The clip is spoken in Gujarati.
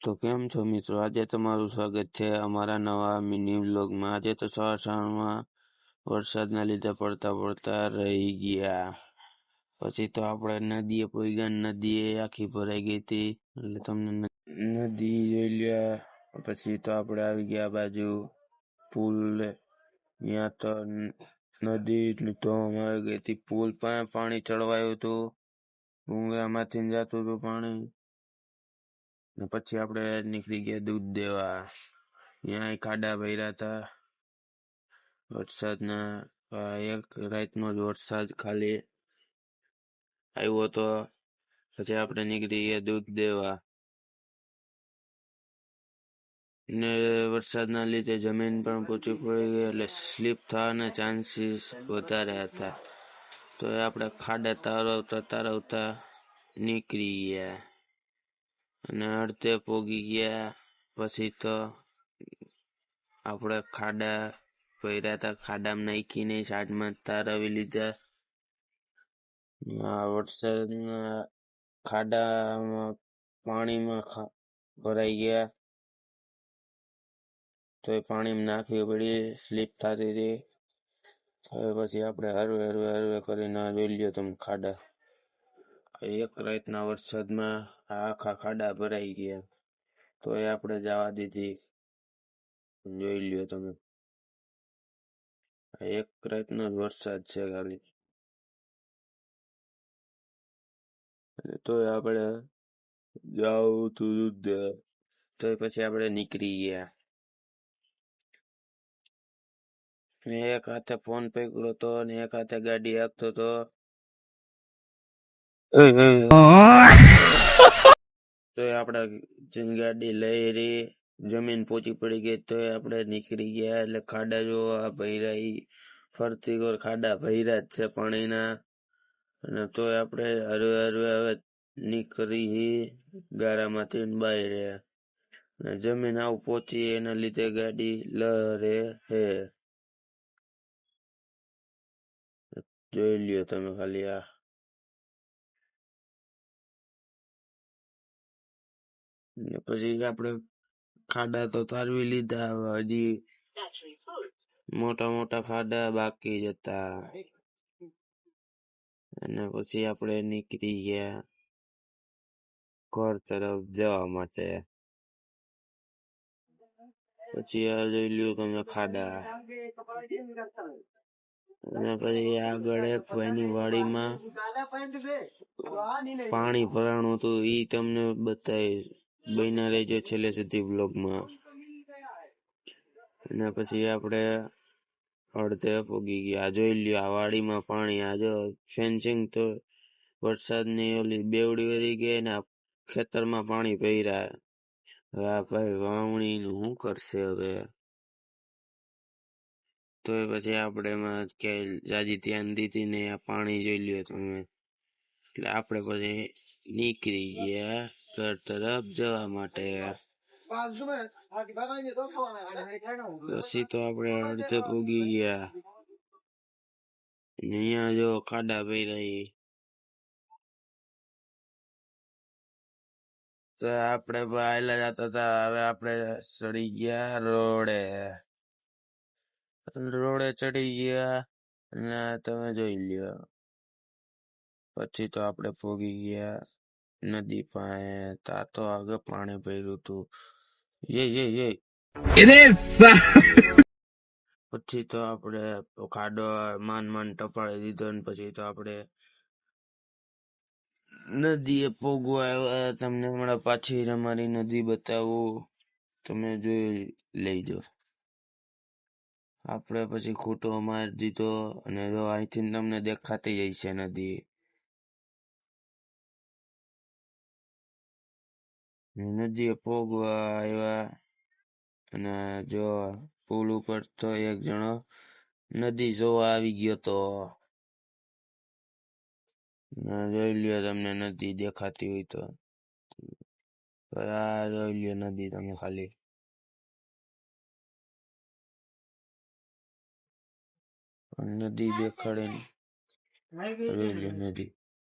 તો કેમ છો મિત્રો? આજે તમારું સ્વાગત છે અમારા નવા મિની વ્લોગમાં। આજે તો સવારમાં વરસાદના લીધે પડતા રહી ગયા। પછી તો આપણે નદીએ પોઈગા, નદીએ આખી ભરાઈ ગઈ હતી, એટલે તમને નદી જોઈ લ્યા। પછી તો આપણે આવી ગયા બાજુ પુલ, ત્યાં તો નદી ધોવામાં આવી ગઈ હતી। પુલ પાસે પાણી ચડવાયું હતું, ડુંગરામાંથી જતું હતું પાણી। ને પછી આપણે નીકળી ગયા દૂધ દેવા। ત્યાં ખાડા ભર્યા હતા વરસાદના। એક રાતનો જ વરસાદ ખાલી આવ્યો હતો। પછી આપણે નીકળી ગયા દૂધ દેવા, ને વરસાદના લીધે જમીન પણ પોચી પડી ગઈ, એટલે સ્લીપ થવાના ચાન્સીસ વધારે હતા। તો આપણે ખાડા તારવતા નીકળી ગયા અને અડધે પોગી ગયા। પછી તો આપણે ખાડા ભર્યા હતા, ખાડામાં નાખીને સાઈડમાં તારવી લીધા। વરસાદના ખાડામાં પાણીમાં ભરાઈ ગયા, તો એ પાણીમાં નાખવી પડી, સ્લીપ થતી હતી। પછી આપણે હરવે કરીને જોઈ લ્યો તમે ખાડા। એક રાતના વરસાદમાં આખા ખાડા ભરાઈ ગયા, તો એ આપણે જવા દીધી। જોઈ લ્યો તમે, એક રાતનો જ વરસાદ છે ખાલી, તો આપણે જાવું તું દૂધ, તો પછી આપણે નીકળી ગયા। એક હાથે ફોન પકડ્યો તો ને એક હાથે ગાડી હાંકતો તો। તો આપણે ગાડી લઈ રહી, જમીન પોચી પડી ગઈ, તો આપણે નીકળી ગયા। એટલે ખાડા જોવા ભર્યા, ફરતી કોર ખાડા ભર્યા જ છે પાણીના। અને તો આપણે હરવે નીકળી ગારામાંથી બહાર। જમીન આવું પહોંચી, એના લીધે ગાડી લહરે હે, જોઈ લ્યો તમે ખાલી। આ ને પછી આપણે ખાડા તો તારવી લીધા, હજી મોટા ખાડા બાકી જ હતા। અને પછી આપણે નીકળી ગયા ઘર તરફ જવા માટે। પછી આ જોઈ લ્યો તમે ખાડા, અને પછી આગળ એક ભાઈની વાડીમાં પાણી ભરાણું હતું, ઈ તમને બતાવીશ, બન્યા રહેજો છેલ્લે સુધી વ્લોગમાં। અને પછી આપણે અડધે પોગી ગયા। જોઈ લ્યો આ વાડીમાં પાણી, આ જો ફેન્સિંગ તો વરસાદની ઓલી બેવડી વળી ગઈ ને ખેતરમાં પાણી ભર્યા। હવે આ ભાઈ વાવણી નું શું કરશે હવે? તો પછી આપણે એમાં ક્યાંય જાજી ધ્યાન દીધી ને આ પાણી જોઈ લ્યો તમે। એટલે આપણે પછી નીકળી ગયા ઘર તરફ જવા માટે। પછી તો આપણે અડધે પૂગી ગયા, અહીંયા જો ખાડા ભર્યા। તો આપણે પહેલા જતા હતા, હવે આપણે ચડી ગયા રોડે ચડી ગયા, અને તમે જોઈ લ્યો। પછી તો આપણે પોગી ગયા નદી પાસે, તા તો આગળ પાણી ભર્યું હતું। પછી તો આપણે ખાડો માન ટપાડી દીધો, ને પછી તો આપણે નદીએ પોગવા આવ્યા। તમને હમણાં પાછી અમારી નદી બતાવું, તમે જોઈ લેજો। આપણે પછી ખૂટો મારી દીધો, અને જો અહીંથી તમને દેખાતી જાય છે નદી। નદીએ પોગવા આવ્યા, અને જો પુલ ઉપર તો એક જણો નદી જોવા આવી ગયો તો। જોઈ લ્યો તમને નદી દેખાતી હોય તો, આ જોઈ લ્યો નદી તમે ખાલી। નદી દેખાડે, જોઈ લ્યો નદી।